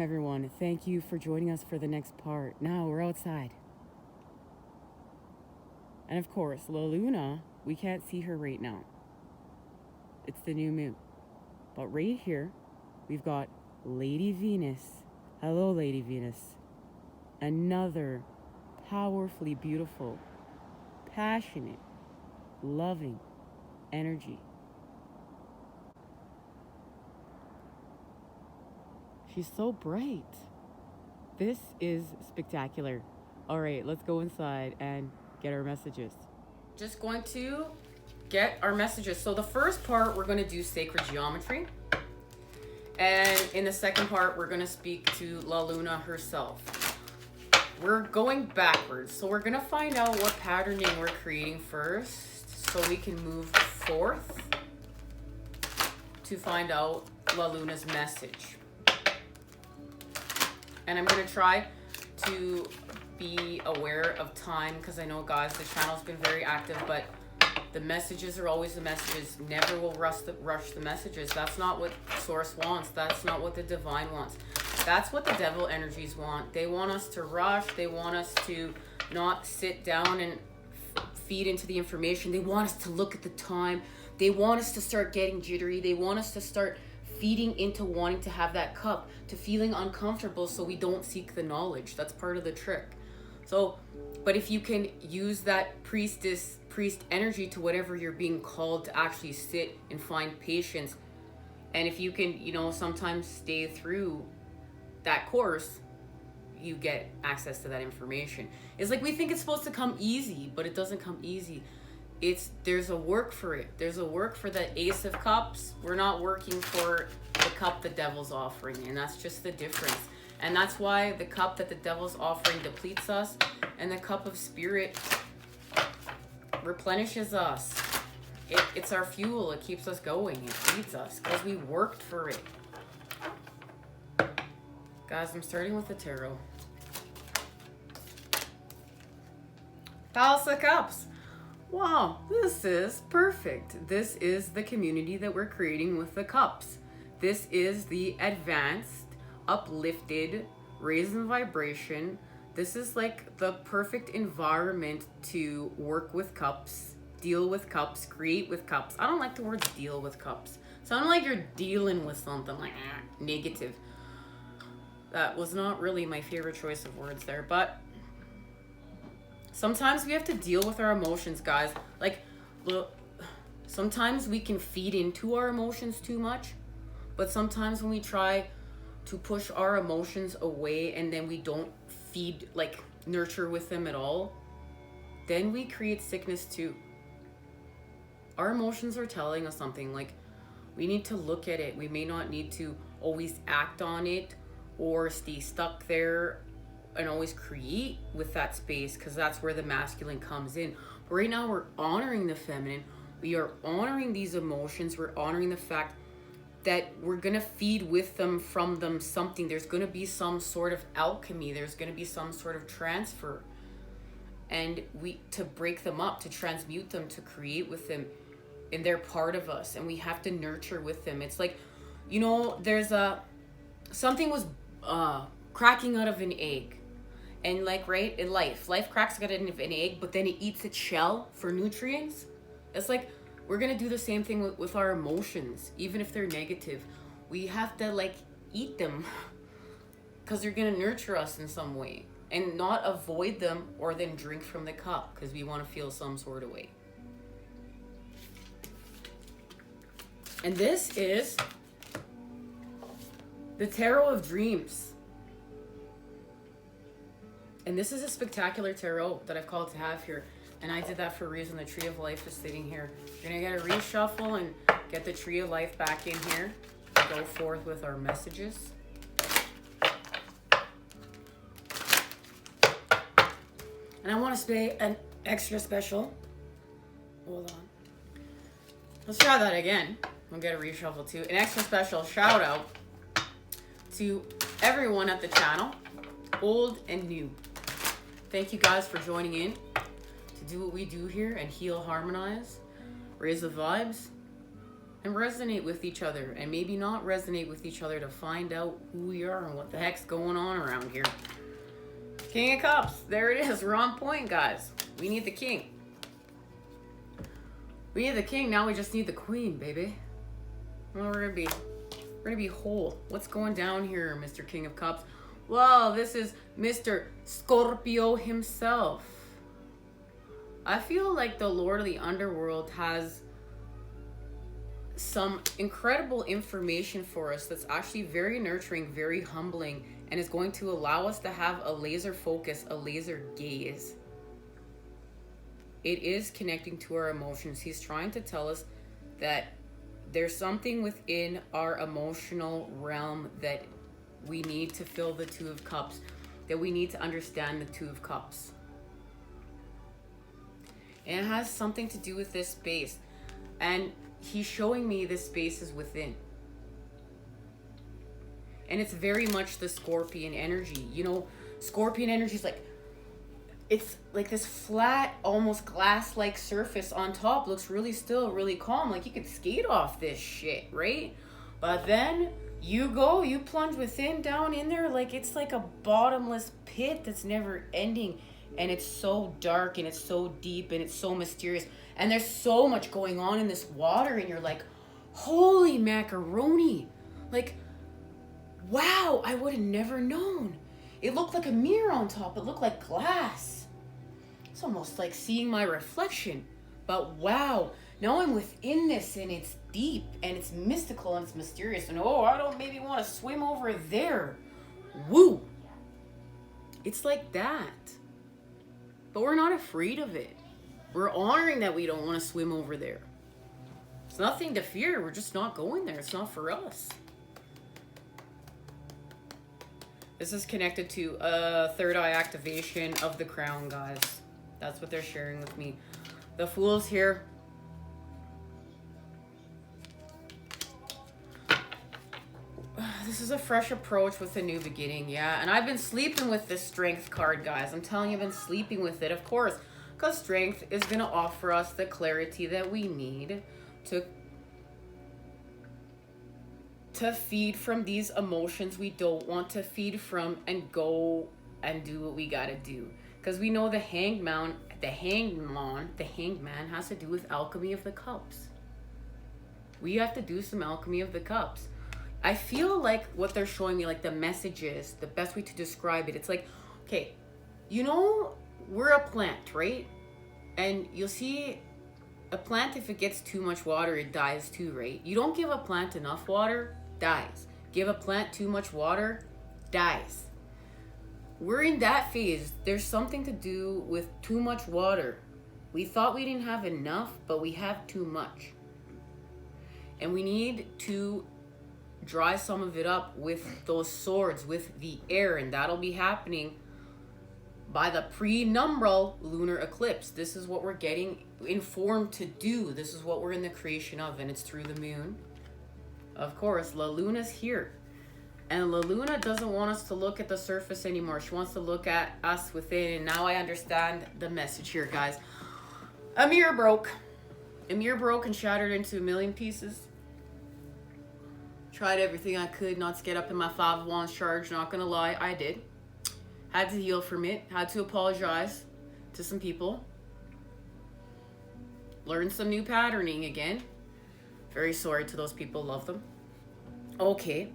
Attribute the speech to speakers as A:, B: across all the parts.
A: everyone. Thank you for joining us for the next part. Now we're outside. And of course, La Luna, we can't see her right now. It's the new moon. But right here, we've got Lady Venus. Hello, Lady Venus. Another powerfully beautiful, passionate, loving energy. She's so bright. This is spectacular. All right, let's go inside and get our messages. Just going to get our messages. So the first part, we're going to do sacred geometry. And in the second part, we're going to speak to La Luna herself. We're going backwards. So we're going to find out what patterning we're creating first so we can move forth to find out La Luna's message. And I'm going to try to be aware of time because I know, guys, the channel's been very active, but the messages are always the messages. Never will rush the messages. That's not what Source wants. That's not what the divine wants. That's what the devil energies want. They want us to rush. They want us to not sit down and feed into the information. They want us to look at the time. They want us to start getting jittery. They want us to start feeding into wanting to have that cup, to feeling uncomfortable so we don't seek the knowledge. That's part of the trick. So, but if you can use that priest energy to whatever you're being called to actually sit and find patience, and if you can, sometimes stay through that course, you get access to that information. It's like we think it's supposed to come easy, but it doesn't come easy. There's a work for it. There's a work for the Ace of Cups. We're not working for the cup the devil's offering, and that's just the difference. And that's why the cup that the devil's offering depletes us, and the cup of spirit replenishes us. It's our fuel. It keeps us going. It feeds us because we worked for it. Guys, I'm starting with the tarot. Palace of Cups. Wow, this is perfect. This is the community that we're creating with the cups. This is the advanced, uplifted, raised in vibration. This is like the perfect environment to work with cups, deal with cups, create with cups. I don't like the words deal with cups. Sound like you're dealing with something like negative. That was not really my favorite choice of words there, but sometimes we have to deal with our emotions, guys. Like, look, sometimes we can feed into our emotions too much, but sometimes when we try to push our emotions away and then we don't nurture with them at all, then we create sickness too. Our emotions are telling us something. Like, we need to look at it. We may not need to always act on it or stay stuck there and always create with that space, because that's where the masculine comes in. But right now we're honoring the feminine. We are honoring these emotions. We're honoring the fact that we're going to feed with them, from them, something. There's going to be some sort of alchemy. There's going to be some sort of transfer. And to break them up, to transmute them, to create with them, and they're part of us, and we have to nurture with them. It's like, there's something was cracking out of an egg. And right, in life cracks out of an egg, but then it eats its shell for nutrients. It's like, we're going to do the same thing with our emotions, even if they're negative. We have to eat them because they're going to nurture us in some way, and not avoid them or then drink from the cup because we want to feel some sort of way. And this is the Tarot of Dreams. And this is a spectacular tarot that I've called to have here. And I did that for a reason. The Tree of Life is sitting here. We're going to get a reshuffle and get the Tree of Life back in here. Go forth with our messages. And I want to say an extra special. Hold on. Let's try that again. We'll get a reshuffle too. An extra special shout out to everyone at the channel, old and new. Thank you guys for joining in to do what we do here and heal, harmonize, raise the vibes. and resonate with each other, and maybe not resonate with each other to find out who we are and what the heck's going on around here. King of Cups. There it is. We're on point, guys. We need the king. We need the king. Now we just need the queen, baby. Well, we're gonna be whole. What's going down here, Mr. King of Cups? Well, this is Mr. Scorpio himself. I feel like the Lord of the Underworld has some incredible information for us that's actually very nurturing, very humbling, and is going to allow us to have a laser focus, a laser gaze. It is connecting to our emotions. He's trying to tell us that there's something within our emotional realm that we need to fill the Two of Cups, that we need to understand the Two of Cups. And it has something to do with this space. And he's showing me this space is within. And it's very much the Scorpion energy. You know, Scorpion energy is like, it's like this flat, almost glass-like surface on top. Looks really still, really calm. Like you could skate off this shit, right? But then you plunge within, down in there. Like it's like a bottomless pit that's never ending. And it's so dark and it's so deep and it's so mysterious. And there's so much going on in this water. And you're like, holy macaroni. Like, wow, I would have never known. It looked like a mirror on top. It looked like glass. It's almost like seeing my reflection. But wow, now I'm within this and it's deep and it's mystical and it's mysterious. And oh, I don't maybe want to swim over there. Woo. It's like that. But we're not afraid of it. We're honoring that we don't want to swim over there. It's nothing to fear. We're just not going there. It's not for us. This is connected to third eye activation of the crown, guys. That's what they're sharing with me. The Fool's here. This is a fresh approach with a new beginning, yeah. And I've been sleeping with this Strength card, guys. I'm telling you, I've been sleeping with it, of course. Because Strength is going to offer us the clarity that we need to feed from these emotions we don't want to feed from and go and do what we got to do. Because we know the hangman has to do with alchemy of the cups. We have to do some alchemy of the cups. I feel like what they're showing me, like the messages, the best way to describe it, it's like, okay, you know, we're a plant, right? And you'll see a plant, if it gets too much water, it dies too, right? You don't give a plant enough water, dies. Give a plant too much water, dies. We're in that phase. There's something to do with too much water. We thought we didn't have enough, but we have too much. And we need to dry some of it up with those swords, with the air, and that'll be happening by the prenumbral lunar eclipse. This is what we're getting informed to do. This is what we're in the creation of, and it's through the moon. Of course, La Luna's here. And La Luna doesn't want us to look at the surface anymore. She wants to look at us within, and now I understand the message here, guys. A mirror broke. A mirror broke and shattered into a million pieces. Tried everything I could not to get up in my Five of Wands charge. Not gonna lie, I did. Had to heal from it. Had to apologize to some people. Learned some new patterning again. Very sorry to those people. Love them. Okay.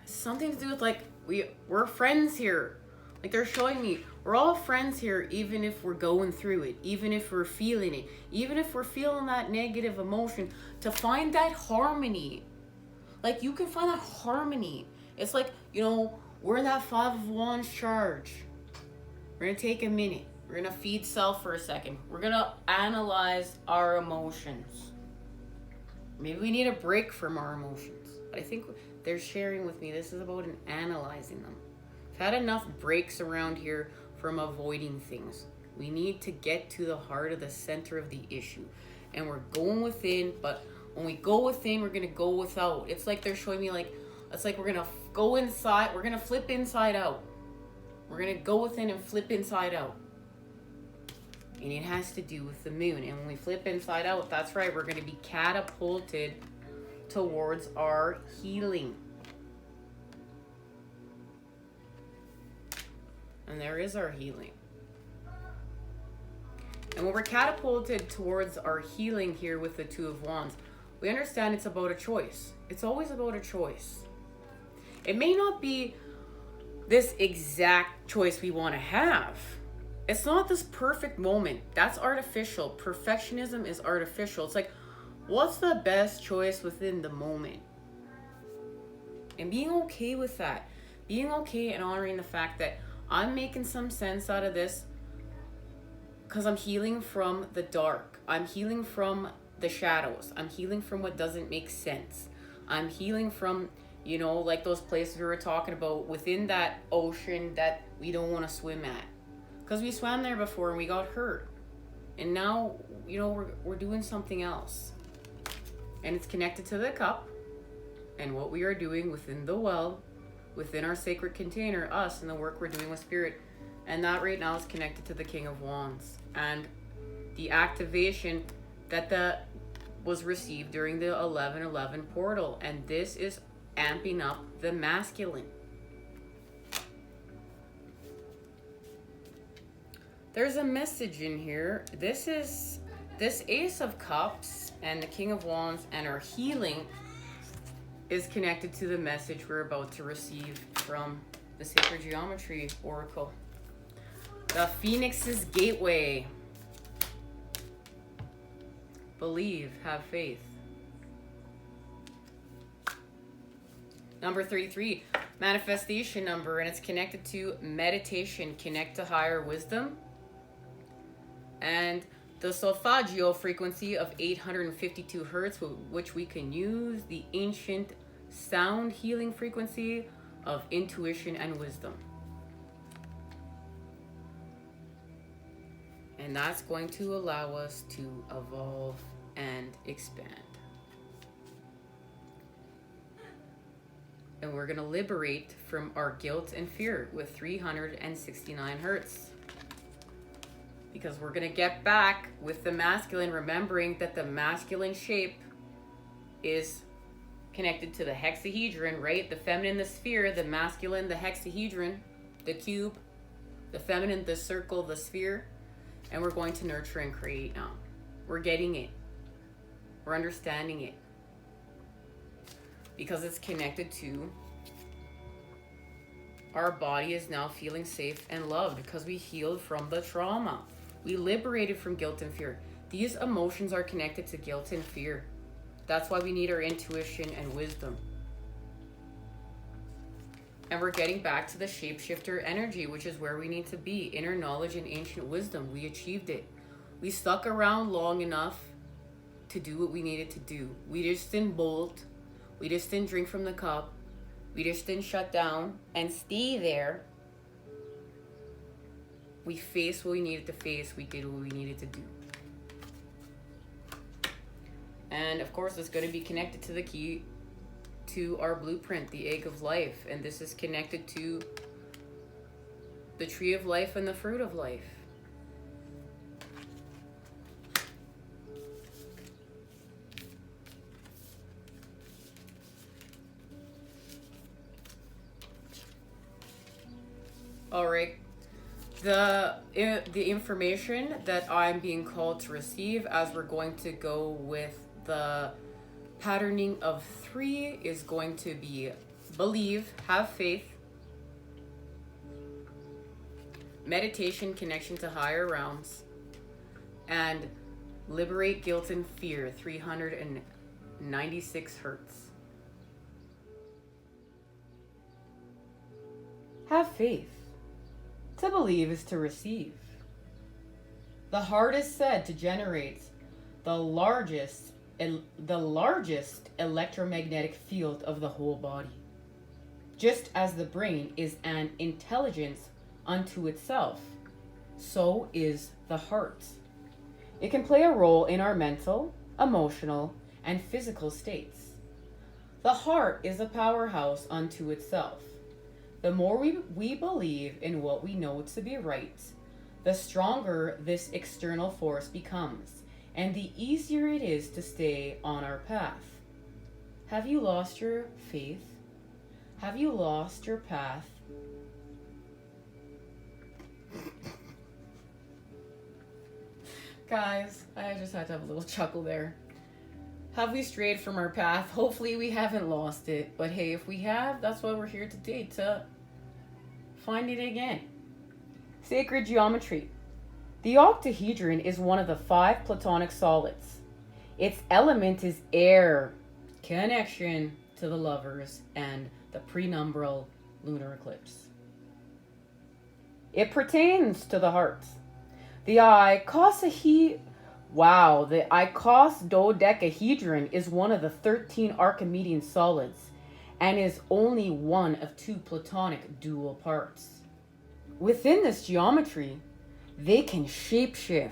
A: Something to do with like we're friends here. Like they're showing me we're all friends here, even if we're going through it, even if we're feeling it, even if we're feeling that negative emotion, to find that harmony. Like you can find that harmony. It's like, you know, we're in that Five of Wands charge. We're gonna take a minute. We're gonna feed self for a second. We're gonna analyze our emotions. Maybe we need a break from our emotions. But I think they're sharing with me, this is about analyzing them. I've had enough breaks around here from avoiding things. We need to get to the heart of the center of the issue. And we're going within, but when we go within, we're going to go without. It's like they're showing me like, it's like we're going to go inside, we're going to flip inside out. We're going to go within and flip inside out. And it has to do with the moon. And when we flip inside out, that's right, we're going to be catapulted towards our healing. And there is our healing. And when we're catapulted towards our healing here with the Two of Wands, we understand it's about a choice. It's always about a choice. It may not be this exact choice we want to have. It's not this perfect moment. That's artificial. Perfectionism is artificial. It's like, what's the best choice within the moment? And being okay with that. Being okay and honoring the fact that I'm making some sense out of this because I'm healing from the dark. I'm healing from the shadows. I'm healing from what doesn't make sense. I'm healing from, you know, like those places we were talking about within that ocean that we don't want to swim at. Because we swam there before and we got hurt. And now, you know, we're doing something else. And it's connected to the cup and what we are doing within the well, within our sacred container, us, and the work we're doing with spirit. And that right now is connected to the King of Wands and the activation that was received during the 11/11 portal. And this is amping up the masculine. There's a message in here. This Ace of Cups and the King of Wands and our healing is connected to the message we're about to receive from the Sacred Geometry Oracle. The Phoenix's Gateway. Believe, have faith. Number 33, manifestation number, and it's connected to meditation, connect to higher wisdom. And the solfeggio frequency of 852 hertz, which we can use the ancient sound healing frequency of intuition and wisdom. And that's going to allow us to evolve and expand. And we're going to liberate from our guilt and fear with 369 hertz. Because we're going to get back with the masculine, remembering that the masculine shape is connected to the hexahedron, right? The feminine, the sphere, the masculine, the hexahedron, the cube, the feminine, the circle, the sphere. And we're going to nurture and create now. We're getting it. We're understanding it. Because it's connected to our body is now feeling safe and loved because we healed from the trauma. We liberated from guilt and fear. These emotions are connected to guilt and fear. That's why we need our intuition and wisdom. And we're getting back to the shapeshifter energy, which is where we need to be. Inner knowledge and ancient wisdom. We achieved it. We stuck around long enough to do what we needed to do. We just didn't bolt. We just didn't drink from the cup. We just didn't shut down and stay there. We faced what we needed to face. We did what we needed to do. And of course, it's going to be connected to the key to our blueprint, the egg of life. And this is connected to the tree of life and the fruit of life. All right. The information that I'm being called to receive as we're going to go with the patterning of 3 is going to be believe, have faith, meditation, connection to higher realms, and liberate guilt and fear, 396 hertz. Have faith. To believe is to receive. The heart is said to generate the largest electromagnetic field of the whole body. Just as the brain is an intelligence unto itself, so is the heart. It can play a role in our mental, emotional, and physical states. The heart is a powerhouse unto itself. The more we believe in what we know to be right, the stronger this external force becomes, and the easier it is to stay on our path. Have you lost your faith? Have you lost your path? Guys, I just had to have a little chuckle there. Have we strayed from our path? Hopefully we haven't lost it. But hey, if we have, that's why we're here today, to find it again. Sacred geometry. The octahedron is one of the 5 platonic solids. Its element is air. Connection to the lovers and the prenumbral lunar eclipse. It pertains to the heart. The icosahedron is one of the 13 Archimedean solids and is only one of 2 platonic dual parts. Within this geometry, they can shapeshift.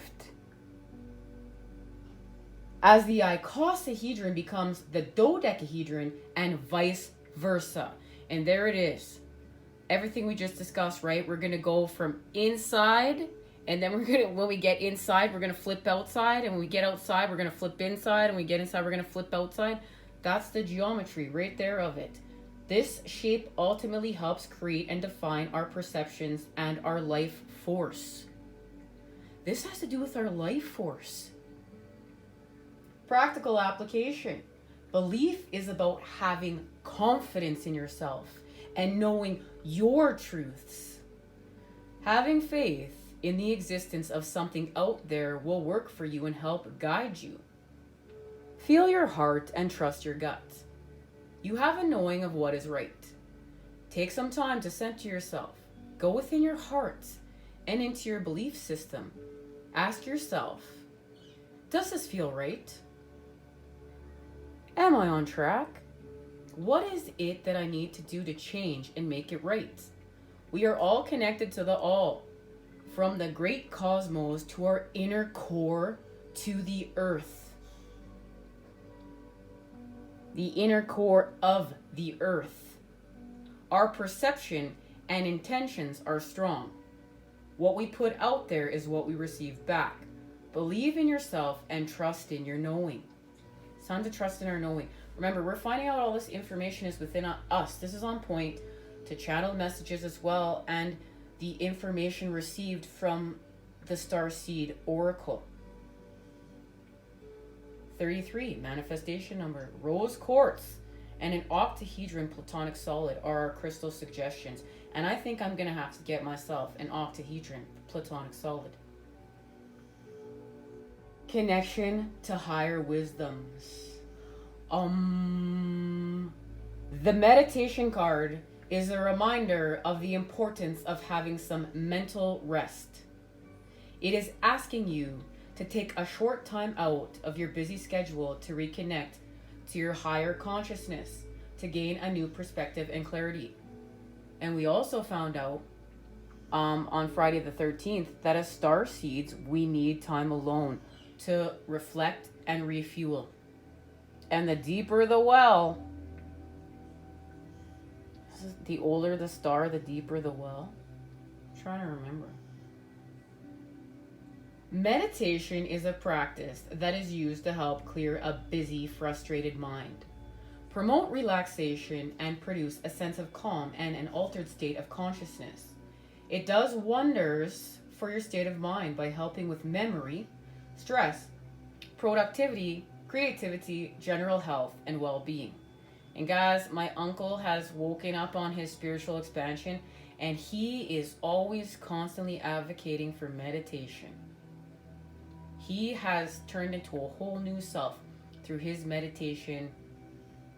A: As the icosahedron becomes the dodecahedron and vice versa. And there it is. Everything we just discussed, right? We're going to go from inside, and then when we get inside, we're going to flip outside, and when we get outside, we're going to flip inside, and when we get inside, we're going to flip outside. That's the geometry right there of it. This shape ultimately helps create and define our perceptions and our life force. This has to do with our life force. Practical application. Belief is about having confidence in yourself and knowing your truths. Having faith in the existence of something out there will work for you and help guide you. Feel your heart and trust your gut. You have a knowing of what is right. Take some time to center yourself. Go within your heart and into your belief system. Ask yourself, does this feel right? Am I on track? What is it that I need to do to change and make it right? We are all connected to the all, from the great cosmos to our inner core to the earth. The inner core of the earth. Our perception and intentions are strong. What we put out there is what we receive back. Believe in yourself and trust in your knowing. It's time to trust in our knowing. Remember, we're finding out all this information is within us. This is on point to channel messages as well, and the information received from the Starseed Oracle. 33, manifestation number. Rose quartz and an octahedron platonic solid are our crystal suggestions. And I think I'm going to have to get myself an octahedron platonic solid. Connection to higher wisdoms. The meditation card is a reminder of the importance of having some mental rest. It is asking you to take a short time out of your busy schedule to reconnect to your higher consciousness, to gain a new perspective and clarity. And we also found out on Friday the 13th that as starseeds, we need time alone to reflect and refuel. And the deeper the well, the older the star, the deeper the well. I'm trying to remember. Meditation is a practice that is used to help clear a busy, frustrated mind, promote relaxation, and produce a sense of calm and an altered state of consciousness. It does wonders for your state of mind by helping with memory, stress, productivity, creativity, general health, and well-being. And guys, my uncle has woken up on his spiritual expansion, and he is always constantly advocating for meditation. He has turned into a whole new self through his meditation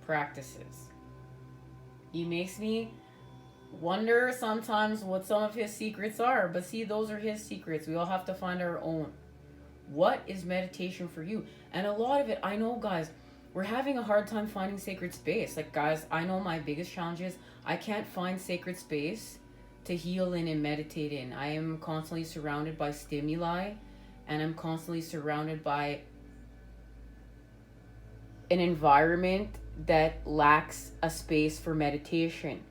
A: practices. He makes me wonder sometimes what some of his secrets are, but see, those are his secrets. We all have to find our own. What is meditation for you? And a lot of it, I know, guys, we're having a hard time finding sacred space. Like, guys, I know my biggest challenge is I can't find sacred space to heal in and meditate in. I am constantly surrounded by stimuli, and I'm constantly surrounded by an environment that lacks a space for meditation.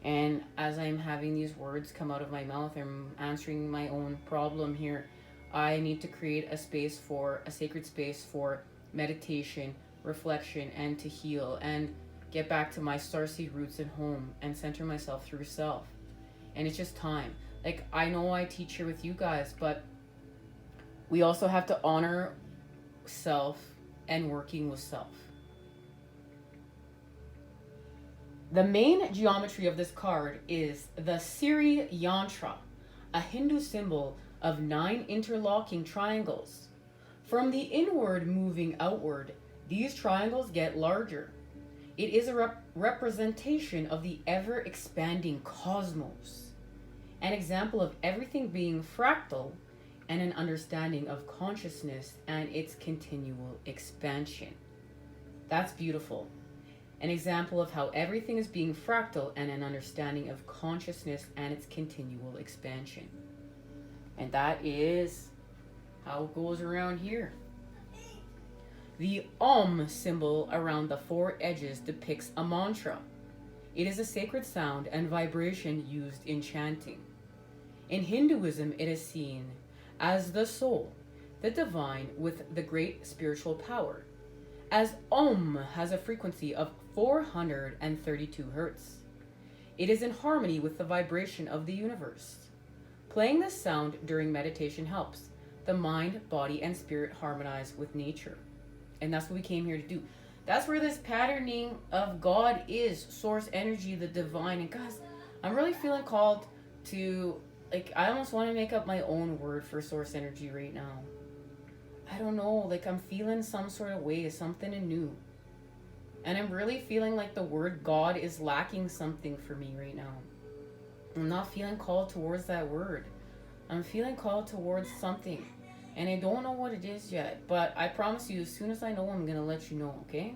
A: And as I'm having these words come out of my mouth, I'm answering my own problem here. I need to create a sacred space for meditation, reflection, and to heal and get back to my starseed roots and home and center myself through self. And it's just time. Like, I know I teach here with you guys, but we also have to honor self and working with self. The main geometry of this card is the Siri Yantra, a Hindu symbol of 9 interlocking triangles. From the inward moving outward, these triangles get larger. It is a representation of the ever-expanding cosmos, an example of everything being fractal, and an understanding of consciousness and its continual expansion. That's beautiful. An example of how everything is being fractal and an understanding of consciousness and its continual expansion. And that is how it goes around here. The Om symbol around the 4 edges depicts a mantra. It is a sacred sound and vibration used in chanting. In Hinduism, it is seen as the soul, the divine with the great spiritual power, as Om has a frequency of 432 hertz. It is in harmony with the vibration of the universe. Playing this sound during meditation helps the mind, body, and spirit harmonize with nature. And that's what we came here to do. That's where this patterning of God is, source energy, the divine. And guys, I'm really feeling called to, like, I almost want to make up my own word for source energy right now. I don't know, like, I'm feeling some sort of way, something new. And I'm really feeling like the word God is lacking something for me right now. I'm not feeling called towards that word. I'm feeling called towards something. And I don't know what it is yet. But I promise you, as soon as I know, I'm going to let you know, okay?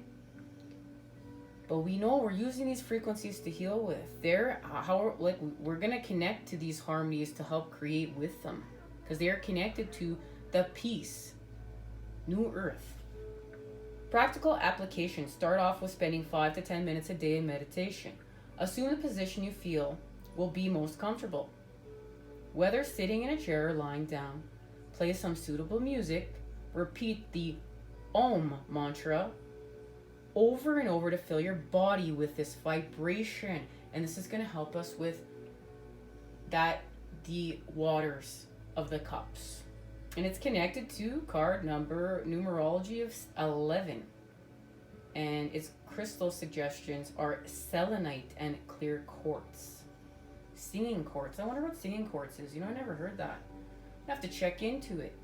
A: But we know we're using these frequencies to heal with. We're going to connect to these harmonies to help create with them. Because they are connected to the peace. New Earth. Practical applications start off with spending 5 to 10 minutes a day in meditation. Assume the position you feel will be most comfortable. Whether sitting in a chair or lying down, play some suitable music, repeat the Om mantra over and over to fill your body with this vibration. And this is going to help us with the waters of the cups. And it's connected to card numerology of 11. And its crystal suggestions are selenite and clear quartz. Singing quartz. I wonder what singing quartz is. I never heard that. I have to check into it.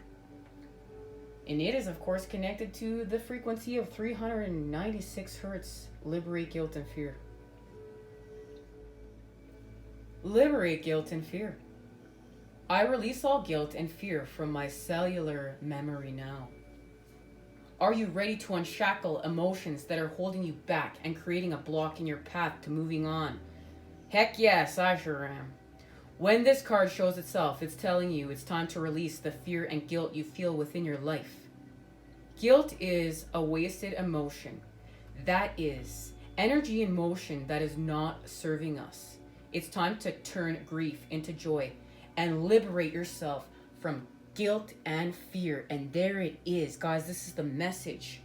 A: And it is, of course, connected to the frequency of 396 hertz. Liberate guilt and fear. Liberate guilt and fear. I release all guilt and fear from my cellular memory now. Are you ready to unshackle emotions that are holding you back and creating a block in your path to moving on? Heck yes, I sure am. When this card shows itself, it's telling you it's time to release the fear and guilt you feel within your life. Guilt is a wasted emotion. That is energy in motion that is not serving us. It's time to turn grief into joy and liberate yourself from guilt and fear. And there it is, guys. This is the message.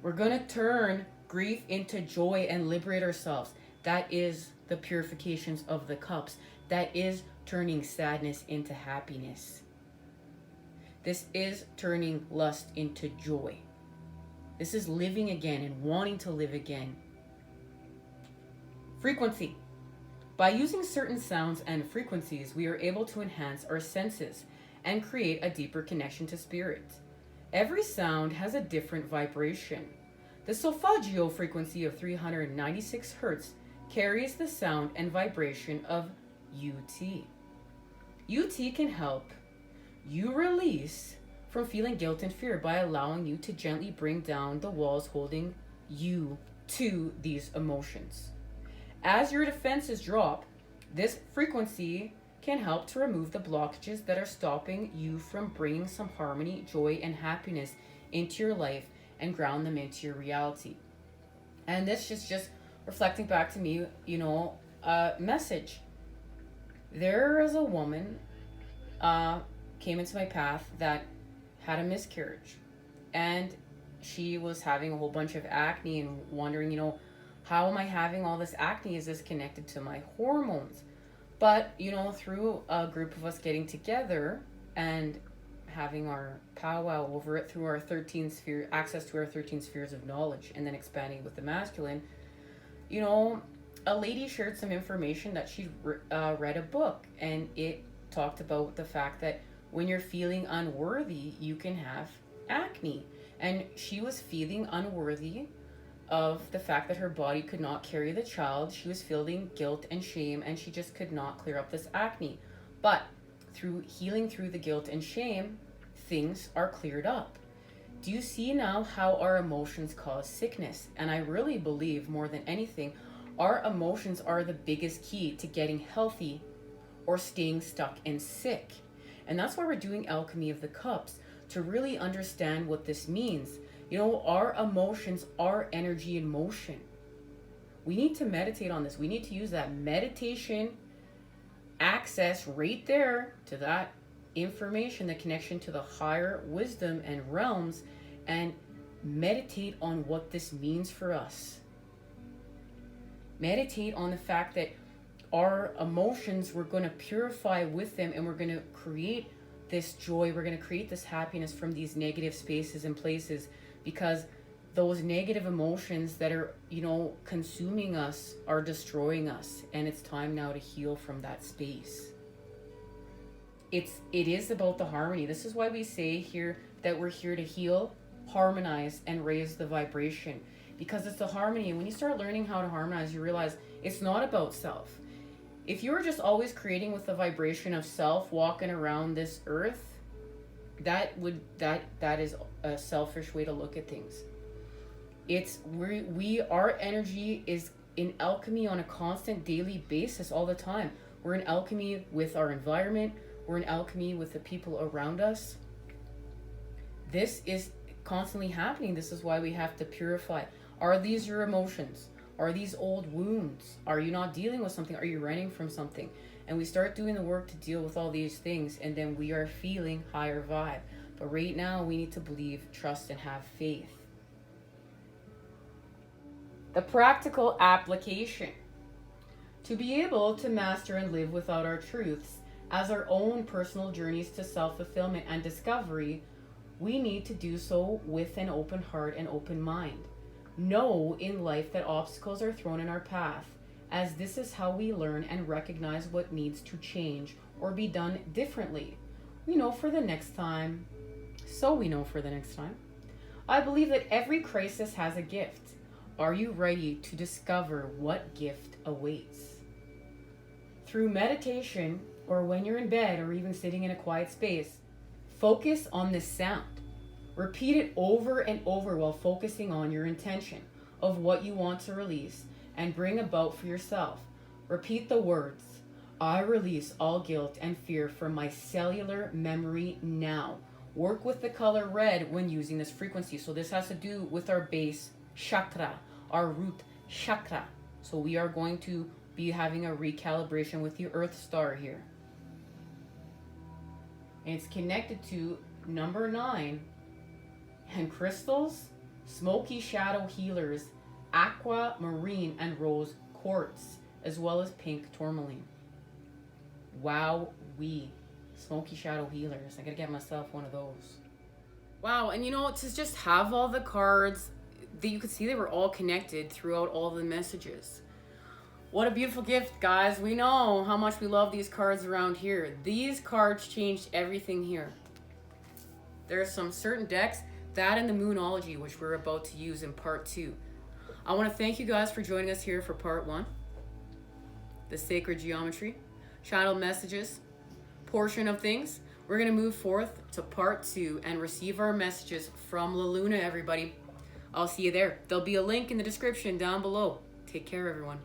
A: We're going to turn grief into joy and liberate ourselves. That is the purifications of the cups. That is turning sadness into happiness. This is turning lust into joy. This is living again and wanting to live again. Frequency. By using certain sounds and frequencies, we are able to enhance our senses and create a deeper connection to spirit. Every sound has a different vibration. The solfeggio frequency of 396 hertz carries the sound and vibration of UT. UT can help you release from feeling guilt and fear by allowing you to gently bring down the walls holding you to these emotions. As your defenses drop, this frequency can help to remove the blockages that are stopping you from bringing some harmony, joy, and happiness into your life and ground them into your reality. And this is just reflecting back to me, message. There is a woman came into my path that had a miscarriage, and she was having a whole bunch of acne and wondering, how am I having all this acne? Is this connected to my hormones? But, through a group of us getting together and having our powwow over it through our 13 sphere, access to our 13 spheres of knowledge, and then expanding with the masculine, a lady shared some information that she read a book, and it talked about the fact that when you're feeling unworthy, you can have acne. And she was feeling unworthy of the fact that her body could not carry the child. She was feeling guilt and shame, and she just could not clear up this acne. But through healing through the guilt and shame, things are cleared up. Do you see now how our emotions cause sickness? And I really believe more than anything, our emotions are the biggest key to getting healthy or staying stuck and sick. And that's why we're doing Alchemy of the Cups, to really understand what this means. Our emotions are energy in motion. We need to meditate on this. We need to use that meditation access right there to that information, the connection to the higher wisdom and realms, and meditate on what this means for us. Meditate on the fact that our emotions, we're going to purify with them, and we're going to create this joy. We're going to create this happiness from these negative spaces and places, because those negative emotions that are, consuming us are destroying us. And it's time now to heal from that space. It is about the harmony. This is why we say here that we're here to heal, harmonize, and raise the vibration, because it's the harmony. And when you start learning how to harmonize, you realize it's not about self. If you're just always creating with the vibration of self, walking around this earth, that is a selfish way to look at things. Our energy is in alchemy on a constant daily basis all the time. We're in alchemy with our environment. We're in alchemy with the people around us. This is constantly happening. This is why we have to purify. Are these your emotions? Are these old wounds? Are you not dealing with something? Are you running from something? And we start doing the work to deal with all these things, and then we are feeling higher vibe. But right now, we need to believe, trust, and have faith. The practical application. To be able to master and live without our truths as our own personal journeys to self-fulfillment and discovery, we need to do so with an open heart and open mind. Know in life that obstacles are thrown in our path, as this is how we learn and recognize what needs to change or be done differently. We know for the next time. So we know for the next time. I believe that every crisis has a gift. Are you ready to discover what gift awaits? Through meditation, or when you're in bed, or even sitting in a quiet space, focus on this sound. Repeat it over and over while focusing on your intention of what you want to release and bring about for yourself. Repeat the words, I release all guilt and fear from my cellular memory now. Work with the color red when using this frequency. So this has to do with our base chakra, our root chakra. So we are going to be having a recalibration with the Earth Star here. And it's connected to number 9. And crystals, smoky shadow healers, aquamarine and rose quartz, as well as pink tourmaline. Wow, smoky shadow healers. I gotta get myself one of those. Wow, and to just have all the cards, that you could see they were all connected throughout all the messages. What a beautiful gift, guys. We know how much we love these cards around here. These cards changed everything here. There are some certain decks, that and the Moonology, which we're about to use in part 2. I want to thank you guys for joining us here for part 1. The sacred geometry, channel messages, portion of things. We're going to move forth to part 2 and receive our messages from La Luna, everybody. I'll see you there. There'll be a link in the description down below. Take care, everyone.